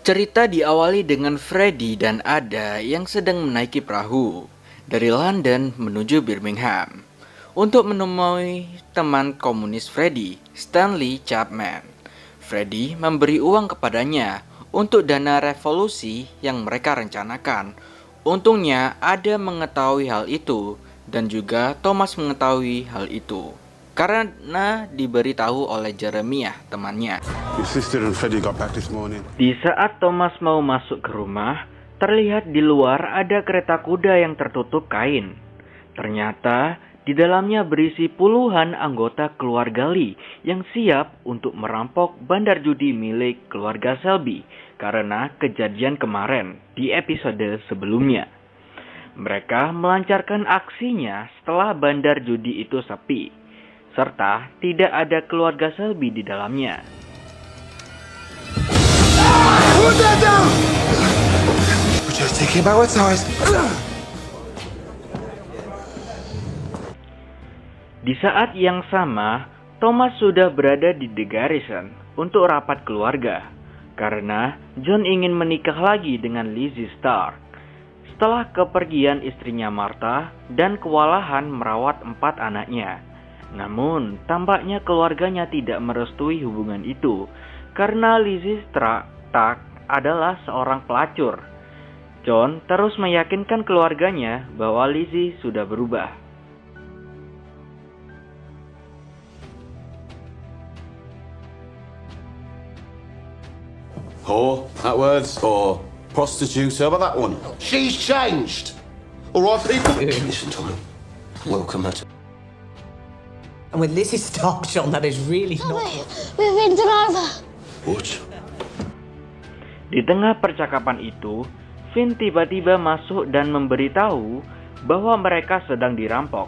Cerita diawali dengan Freddy dan Ada yang sedang menaiki perahu dari London menuju Birmingham untuk menemui teman komunis Freddy, Stanley Chapman. Freddy memberi uang kepadanya untuk dana revolusi yang mereka rencanakan. Untungnya Ada mengetahui hal itu dan juga Thomas mengetahui hal itu karena diberitahu oleh Jeremiah temannya. Di saat Thomas mau masuk ke rumah, terlihat di luar ada kereta kuda yang tertutup kain. Ternyata di dalamnya berisi puluhan anggota keluarga Lee yang siap untuk merampok bandar judi milik keluarga Selby karena kejadian kemarin di episode sebelumnya. Mereka melancarkan aksinya setelah bandar judi itu sepi, serta tidak ada keluarga Selby di dalamnya. Di saat yang sama, Thomas sudah berada di The Garrison untuk rapat keluarga, karena John ingin menikah lagi dengan Lizzie Stark. Setelah kepergian istrinya Martha dan kewalahan merawat 4 anaknya. Namun, tampaknya keluarganya tidak merestui hubungan itu, karena Lizzie Stark adalah seorang pelacur. John terus meyakinkan keluarganya bahwa Lizzie sudah berubah. Whore, that words, or prostitute, how about that one? She's changed. All right, people? Listen to him. Welcome her to... And with Lizzie Stark, John, that is really not... We've been done over. What? Di tengah percakapan itu, Finn tiba-tiba masuk dan memberitahu bahwa mereka sedang dirampok.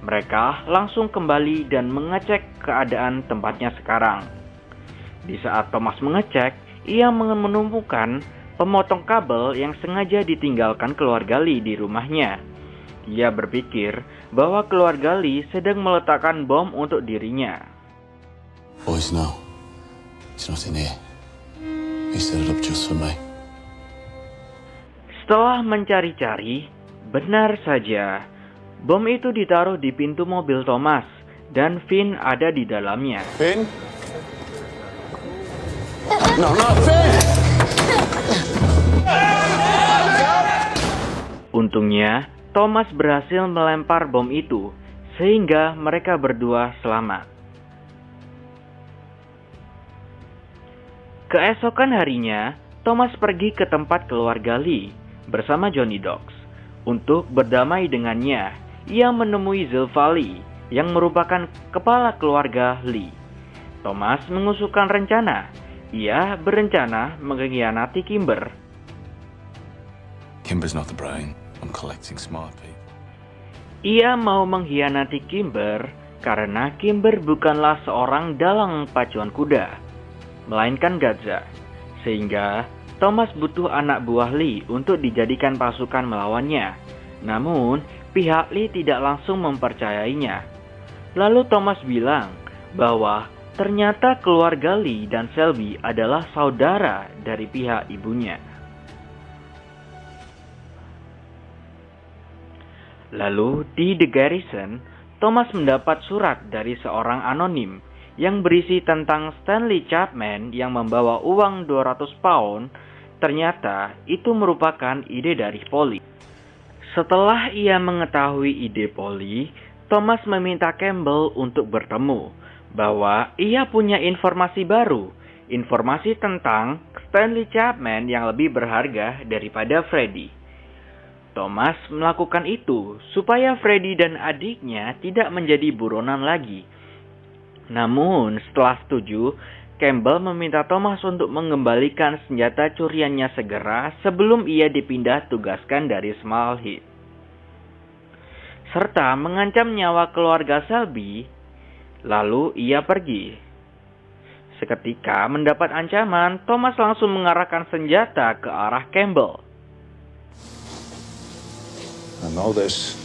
Mereka langsung kembali dan mengecek keadaan tempatnya sekarang. Di saat Thomas mengecek, ia menemukan pemotong kabel yang sengaja ditinggalkan keluarga Lee di rumahnya. Ia berpikir bahwa keluarga Lee sedang meletakkan bom untuk dirinya. Boys, no. It's not in here. He set it up just for me. Setelah mencari-cari, benar saja, bom itu ditaruh di pintu mobil Thomas dan Finn ada di dalamnya. Finn? No, Finn! Untungnya, Thomas berhasil melempar bom itu, sehingga mereka berdua selamat. Keesokan harinya, Thomas pergi ke tempat keluarga Lee bersama Johnny Dogs. Untuk berdamai dengannya, ia menemui Zilpha Lee yang merupakan kepala keluarga Lee. Thomas mengusulkan rencana. Ia berencana mengkhianati Kimber. Kimber's not the brain. I'm collecting smart people. Ia mau mengkhianati Kimber karena Kimber bukanlah seorang dalang pacuan kuda, melainkan Gaza. Sehingga Thomas butuh anak buah Lee untuk dijadikan pasukan melawannya. Namun, pihak Lee tidak langsung mempercayainya. Lalu Thomas bilang bahwa ternyata keluarga Lee dan Selby adalah saudara dari pihak ibunya. Lalu di The Garrison, Thomas mendapat surat dari seorang anonim yang berisi tentang Stanley Chapman yang membawa uang 200 pound. Ternyata itu merupakan ide dari Polly. Setelah ia mengetahui ide Polly, Thomas meminta Campbell untuk bertemu, bahwa ia punya informasi baru, informasi tentang Stanley Chapman yang lebih berharga daripada Freddy. Thomas melakukan itu supaya Freddy dan adiknya tidak menjadi buronan lagi. Namun setelah setuju, Campbell meminta Thomas untuk mengembalikan senjata curiannya segera sebelum ia dipindah tugaskan dari Small Heath, serta mengancam nyawa keluarga Selby. Lalu ia pergi. Seketika mendapat ancaman, Thomas langsung mengarahkan senjata ke arah Campbell. I know this.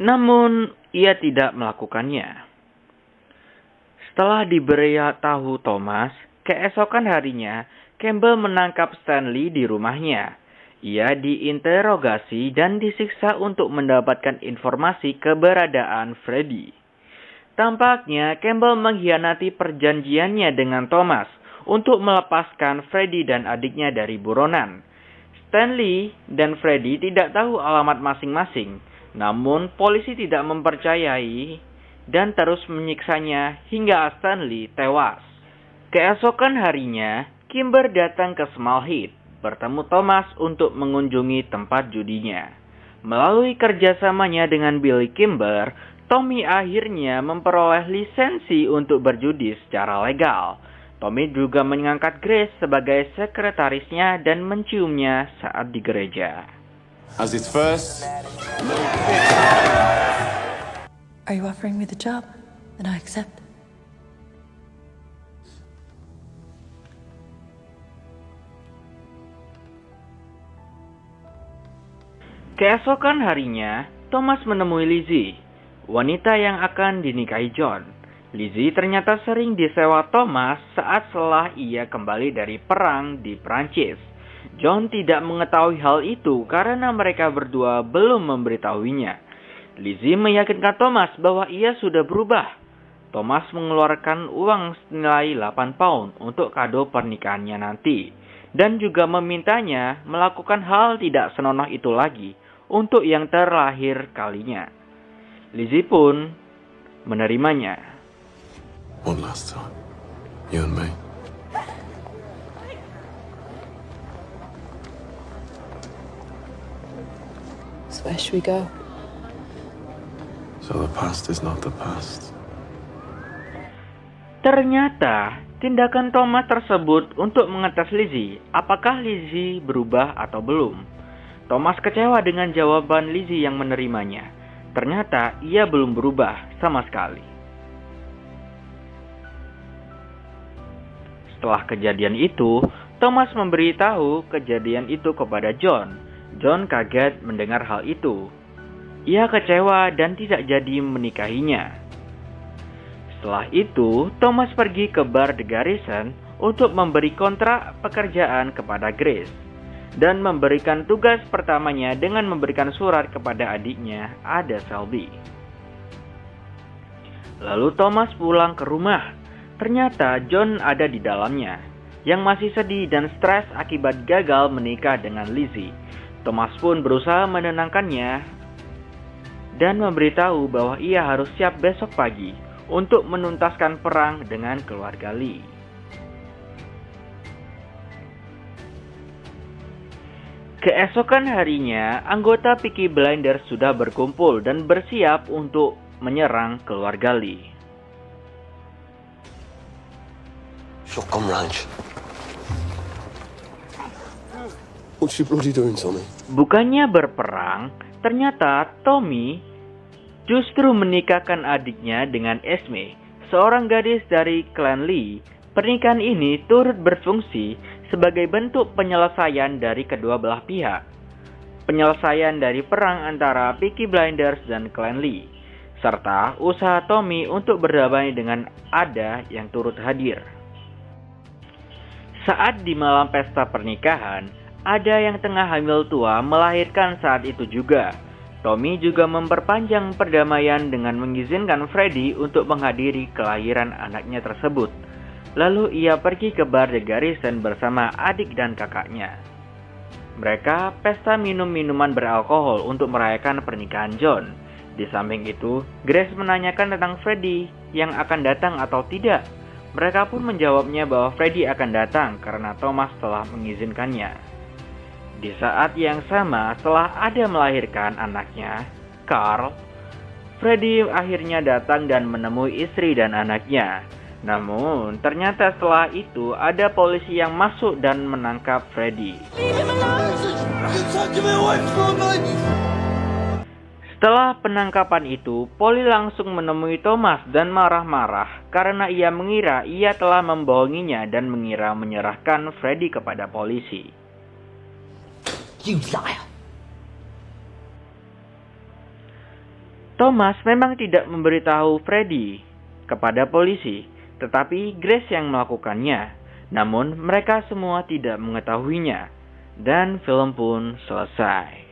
Namun, ia tidak melakukannya. Setelah diberi tahu Thomas, keesokan harinya, Campbell menangkap Stanley di rumahnya. Ia diinterogasi dan disiksa untuk mendapatkan informasi keberadaan Freddy. Tampaknya Campbell mengkhianati perjanjiannya dengan Thomas untuk melepaskan Freddy dan adiknya dari buronan. Stanley dan Freddy tidak tahu alamat masing-masing, namun polisi tidak mempercayai dan terus menyiksanya hingga Stanley tewas. Keesokan harinya, Kimber datang ke Small Heath, bertemu Thomas untuk mengunjungi tempat judinya. Melalui kerjasamanya dengan Billy Kimber, Tommy akhirnya memperoleh lisensi untuk berjudi secara legal. Tommy juga mengangkat Grace sebagai sekretarisnya dan menciumnya saat di gereja. As it's first. Are you offering me the job? Then I accept. Keesokan harinya, Thomas menemui Lizzie, wanita yang akan dinikahi John. Lizzie ternyata sering disewa Thomas saat setelah ia kembali dari perang di Prancis. John tidak mengetahui hal itu karena mereka berdua belum memberitahuinya. Lizzie meyakinkan Thomas bahwa ia sudah berubah. Thomas mengeluarkan uang senilai 8 pound untuk kado pernikahannya nanti, dan juga memintanya melakukan hal tidak senonoh itu lagi untuk yang terlahir kalinya. Lizzie pun menerimanya. One last time. You and me. So where should we go? So the past is not the past. Ternyata, tindakan Thomas tersebut untuk mengetes Lizzie, apakah Lizzie berubah atau belum. Thomas kecewa dengan jawaban Lizzie yang menerimanya. Ternyata ia belum berubah sama sekali. Setelah kejadian itu, Thomas memberitahu kejadian itu kepada John. John kaget mendengar hal itu. Ia kecewa dan tidak jadi menikahinya. Setelah itu, Thomas pergi ke bar The Garrison untuk memberi kontrak pekerjaan kepada Grace dan memberikan tugas pertamanya dengan memberikan surat kepada adiknya, Ada Selby. Lalu Thomas pulang ke rumah. Ternyata John ada di dalamnya, yang masih sedih dan stres akibat gagal menikah dengan Lizzie. Thomas pun berusaha menenangkannya dan memberitahu bahwa ia harus siap besok pagi untuk menuntaskan perang dengan keluarga Lee. Keesokan harinya, anggota Peaky Blinders sudah berkumpul dan bersiap untuk menyerang keluarga Lee. Shotgun range. What's your bloody doing, Tommy? Bukannya berperang, ternyata Tommy justru menikahkan adiknya dengan Esme, seorang gadis dari klan Lee. Pernikahan ini turut berfungsi sebagai bentuk penyelesaian dari kedua belah pihak. Penyelesaian dari perang antara Peaky Blinders dan klan Lee, serta usaha Tommy untuk berdamai dengan Ada yang turut hadir. Saat di malam pesta pernikahan, Ada yang tengah hamil tua melahirkan saat itu juga. Tommy juga memperpanjang perdamaian dengan mengizinkan Freddy untuk menghadiri kelahiran anaknya tersebut. Lalu ia pergi ke bar The Garrison bersama adik dan kakaknya. Mereka pesta minum-minuman beralkohol untuk merayakan pernikahan John. Di samping itu, Grace menanyakan tentang Freddy yang akan datang atau tidak. Mereka pun menjawabnya bahwa Freddy akan datang karena Thomas telah mengizinkannya. Di saat yang sama, setelah Ada melahirkan anaknya, Carl, Freddy akhirnya datang dan menemui istri dan anaknya. Namun, ternyata setelah itu ada polisi yang masuk dan menangkap Freddy. Setelah penangkapan itu, Polly langsung menemui Thomas dan marah-marah karena ia mengira ia telah membohonginya dan mengira menyerahkan Freddy kepada polisi. You liar. Thomas memang tidak memberitahu Freddy kepada polisi, tetapi Grace yang melakukannya. Namun mereka semua tidak mengetahuinya, dan film pun selesai.